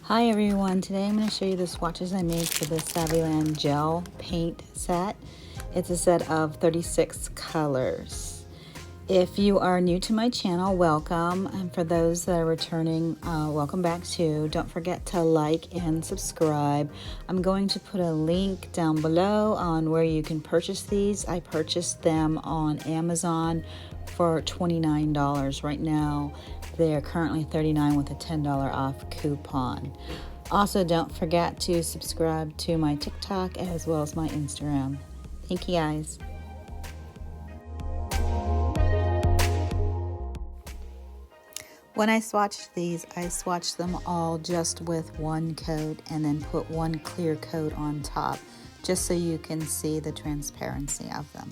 Hi everyone, today I'm going to show you the swatches I made for the Saviland gel paint set. It's a set of 36 colors. If you are new to my channel, welcome, and for those that are returning, welcome back too. Don't forget to like and subscribe. I'm going to put a link down below on where you can purchase these. I purchased them on Amazon for $29 right now. They are currently $39 with a $10 off coupon. Also, don't forget to subscribe to my TikTok as well as my Instagram. Thank you guys. When I swatched these, I swatched them all just with one coat and then put one clear coat on top, just so you can see the transparency of them.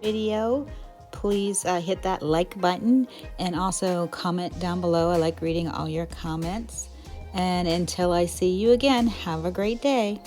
video, please hit that like button and also comment down below. I like reading all your comments. And until I see you again, have a great day.